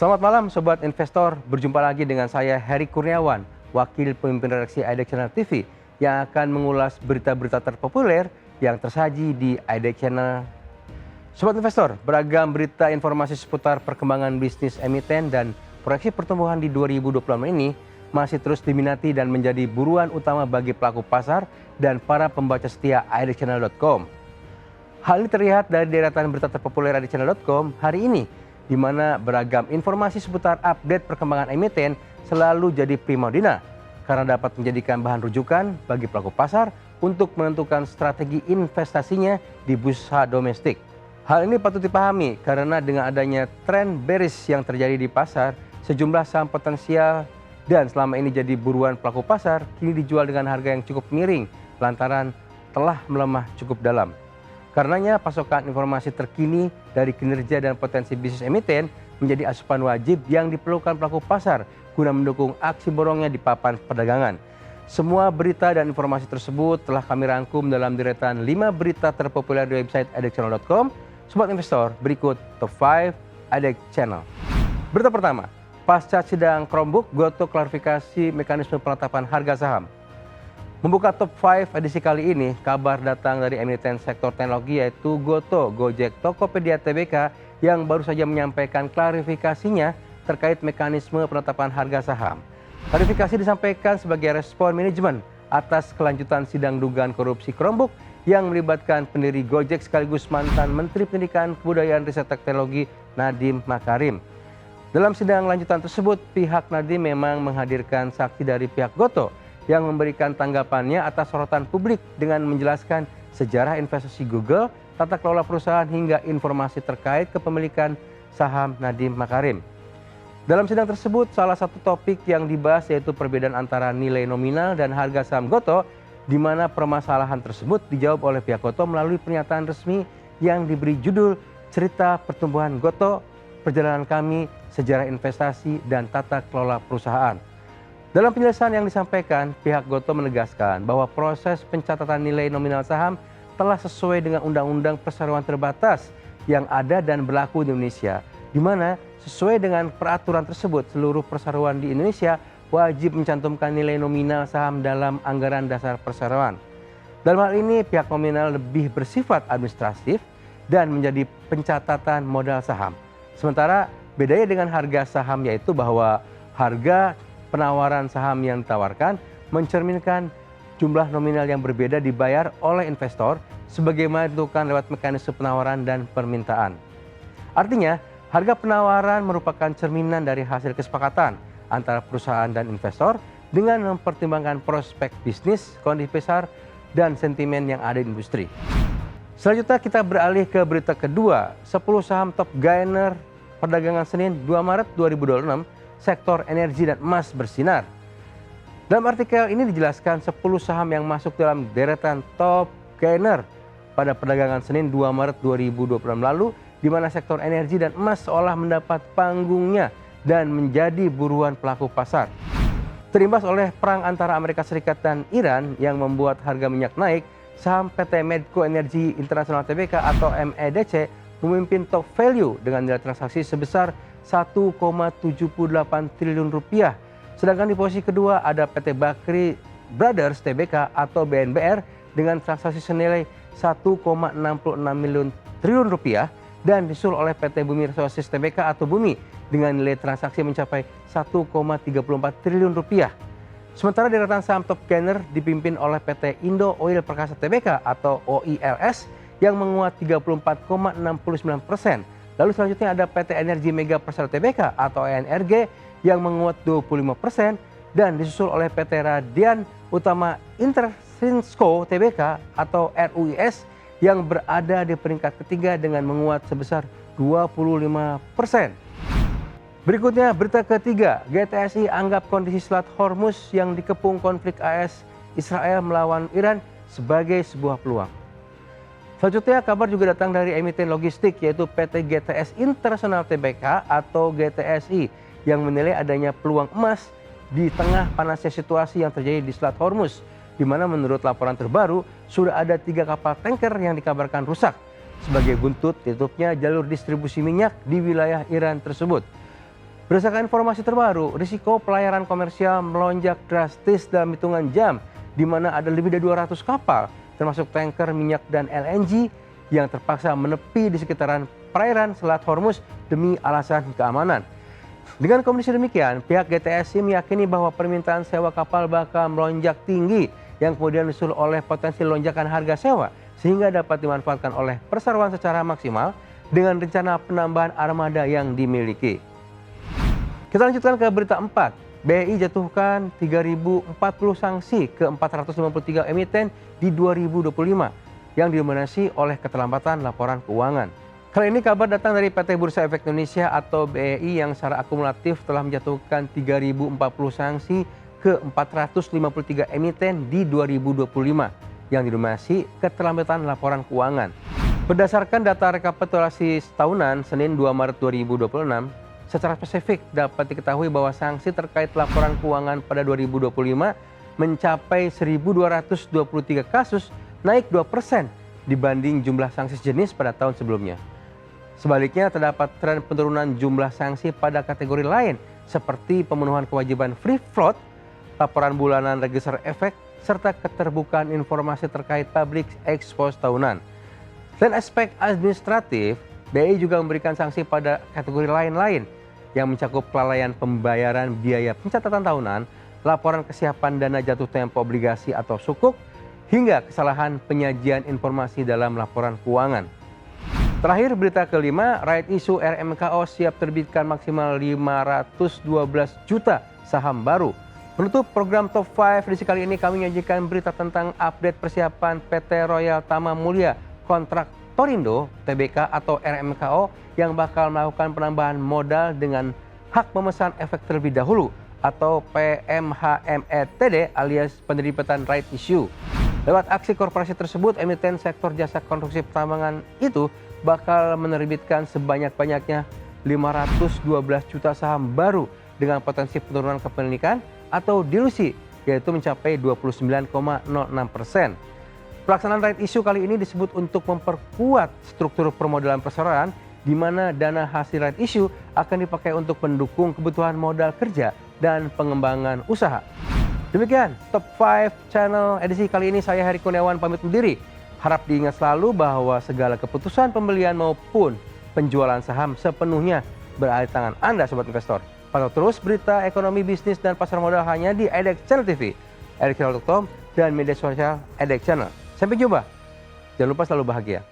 Selamat malam Sobat Investor, berjumpa lagi dengan saya Heri Kurniawan, Wakil Pemimpin Redaksi IDX Channel TV yang akan mengulas berita-berita terpopuler yang tersaji di IDX Channel. Sobat Investor, beragam berita informasi seputar perkembangan bisnis emiten dan proyeksi pertumbuhan di 2026 ini masih terus diminati dan menjadi buruan utama bagi pelaku pasar dan para pembaca setia idxchannel.com. Hal ini terlihat dari deretan berita terpopuler idxchannel.com hari ini, di mana beragam informasi seputar update perkembangan emiten selalu jadi primadona karena dapat menjadikan bahan rujukan bagi pelaku pasar untuk menentukan strategi investasinya di bursa domestik. Hal ini patut dipahami karena dengan adanya tren bearish yang terjadi di pasar, sejumlah saham potensial dan selama ini jadi buruan pelaku pasar kini dijual dengan harga yang cukup miring lantaran telah melemah cukup dalam. Karenanya pasokan informasi terkini dari kinerja dan potensi bisnis emiten menjadi asupan wajib yang diperlukan pelaku pasar guna mendukung aksi borongnya di papan perdagangan. Semua berita dan informasi tersebut telah kami rangkum dalam deretan 5 berita terpopuler di website idxchannel.com. Sobat Investor, berikut Top 5 IDX Channel. Berita pertama, pasca sidang Chromebook, Gotoh klarifikasi mekanisme penetapan harga saham. Membuka Top 5 edisi kali ini, kabar datang dari emiten sektor teknologi yaitu Gotoh, Gojek, Tokopedia Tbk yang baru saja menyampaikan klarifikasinya terkait mekanisme penetapan harga saham. Klarifikasi disampaikan sebagai respon manajemen atas kelanjutan sidang dugaan korupsi Chromebook yang melibatkan pendiri Gojek sekaligus mantan Menteri Pendidikan Kebudayaan Riset Teknologi Nadiem Makarim. Dalam sidang lanjutan tersebut, pihak Nadiem memang menghadirkan saksi dari pihak Gotoh yang memberikan tanggapannya atas sorotan publik dengan menjelaskan sejarah investasi Google, tata kelola perusahaan hingga informasi terkait kepemilikan saham Nadiem Makarim. Dalam sidang tersebut, salah satu topik yang dibahas yaitu perbedaan antara nilai nominal dan harga saham Gotoh, di mana permasalahan tersebut dijawab oleh pihak Gotoh melalui pernyataan resmi yang diberi judul Cerita Pertumbuhan Gotoh, Perjalanan Kami, Sejarah Investasi dan Tata Kelola Perusahaan. Dalam penjelasan yang disampaikan, pihak Gotoh menegaskan bahwa proses pencatatan nilai nominal saham telah sesuai dengan Undang-Undang Perseroan Terbatas yang ada dan berlaku di Indonesia, di mana sesuai dengan peraturan tersebut seluruh perseroan di Indonesia wajib mencantumkan nilai nominal saham dalam anggaran dasar perseroan. Dalam hal ini, pihak nominal lebih bersifat administratif dan menjadi pencatatan modal saham. Sementara bedanya dengan harga saham yaitu bahwa harga penawaran saham yang ditawarkan mencerminkan jumlah nominal yang berbeda dibayar oleh investor sebagaimana ditentukan lewat mekanisme penawaran dan permintaan. Artinya, harga penawaran merupakan cerminan dari hasil kesepakatan antara perusahaan dan investor dengan mempertimbangkan prospek bisnis, kondisi pasar, dan sentimen yang ada di industri. Selanjutnya kita beralih ke berita kedua, 10 saham top gainer perdagangan Senin 2 Maret 2026, sektor energi dan emas bersinar. Dalam artikel ini dijelaskan 10 saham yang masuk dalam deretan top gainer pada perdagangan Senin 2 Maret 2026 lalu, di mana sektor energi dan emas seolah mendapat panggungnya dan menjadi buruan pelaku pasar. Terimbas oleh perang antara Amerika Serikat dan Iran yang membuat harga minyak naik, saham PT Medco Energi Internasional Tbk atau MEDC memimpin top value dengan nilai transaksi sebesar 1,78 triliun rupiah. Sedangkan di posisi kedua ada PT Bakri Brothers Tbk atau BNBR dengan transaksi senilai 1,66 triliun rupiah dan disusul oleh PT Bumi Resources Tbk atau Bumi dengan nilai transaksi mencapai 1,34 triliun rupiah. Sementara deretan saham top gainer dipimpin oleh PT Indo Oil Perkasa Tbk atau OILS yang menguat 34,69%. Lalu selanjutnya ada PT Energi Mega Persero Tbk atau ENRG yang menguat 25% dan disusul oleh PT Radian Utama Intersinsko Tbk atau RUIS yang berada di peringkat ketiga dengan menguat sebesar 25%. Berikutnya berita ketiga, GTSI anggap kondisi Selat Hormuz yang dikepung konflik AS Israel melawan Iran sebagai sebuah peluang. Selanjutnya kabar juga datang dari emiten logistik yaitu PT GTS Internasional Tbk atau GTSI yang menilai adanya peluang emas di tengah panasnya situasi yang terjadi di Selat Hormuz, di mana menurut laporan terbaru sudah ada 3 kapal tanker yang dikabarkan rusak sebagai buntut tutupnya jalur distribusi minyak di wilayah Iran tersebut. Berdasarkan informasi terbaru, risiko pelayaran komersial melonjak drastis dalam hitungan jam, di mana ada lebih dari 200 kapal, termasuk tanker minyak dan LNG, yang terpaksa menepi di sekitaran perairan Selat Hormuz demi alasan keamanan. Dengan kondisi demikian, pihak GTSI meyakini bahwa permintaan sewa kapal bakal melonjak tinggi, yang kemudian disusul oleh potensi lonjakan harga sewa, sehingga dapat dimanfaatkan oleh perseroan secara maksimal dengan rencana penambahan armada yang dimiliki. Kita lanjutkan ke berita 4. BI jatuhkan 3.040 sanksi ke 453 emiten di 2025 yang didominasi oleh keterlambatan laporan keuangan. Kali ini kabar datang dari PT Bursa Efek Indonesia atau BEI yang secara akumulatif telah menjatuhkan 3.040 sanksi ke 453 emiten di 2025 yang didominasi keterlambatan laporan keuangan. Berdasarkan data rekapitulasi tahunan Senin 2 Maret 2026, secara spesifik dapat diketahui bahwa sanksi terkait laporan keuangan pada 2025 mencapai 1.223 kasus, naik 2% dibanding jumlah sanksi sejenis pada tahun sebelumnya. Sebaliknya, terdapat tren penurunan jumlah sanksi pada kategori lain seperti pemenuhan kewajiban free float, laporan bulanan register efek, serta keterbukaan informasi terkait public expose tahunan. Selain aspek administratif, BI juga memberikan sanksi pada kategori lain-lain yang mencakup kelalaian pembayaran biaya pencatatan tahunan, laporan kesiapan dana jatuh tempo obligasi atau sukuk, hingga kesalahan penyajian informasi dalam laporan keuangan. Terakhir, berita kelima, right issue RMKO siap terbitkan maksimal 512 juta saham baru. Menutup program Top 5 edisi kali ini, kami menyajikan berita tentang update persiapan PT Royal Tama Mulia kontrak Torindo Tbk atau RMKO yang bakal melakukan penambahan modal dengan hak memesan efek terlebih dahulu atau PMHMETD alias penerbitan right issue. Lewat aksi korporasi tersebut, emiten sektor jasa konstruksi pertambangan itu bakal menerbitkan sebanyak-banyaknya 512 juta saham baru dengan potensi penurunan kepemilikan atau dilusi, yaitu mencapai 29,06%. Pelaksanaan right issue kali ini disebut untuk memperkuat struktur permodalan perseroan, di mana dana hasil right issue akan dipakai untuk mendukung kebutuhan modal kerja dan pengembangan usaha. Demikian Top 5 Channel edisi kali ini, saya Heri Kurniawan pamit undur diri. Harap diingat selalu bahwa segala keputusan pembelian maupun penjualan saham sepenuhnya berada di tangan Anda, sobat investor. Pantau terus berita ekonomi, bisnis, dan pasar modal hanya di IDX Channel TV, edxchannel.com, dan media sosial IDX Channel. Sampai jumpa. Jangan lupa selalu bahagia.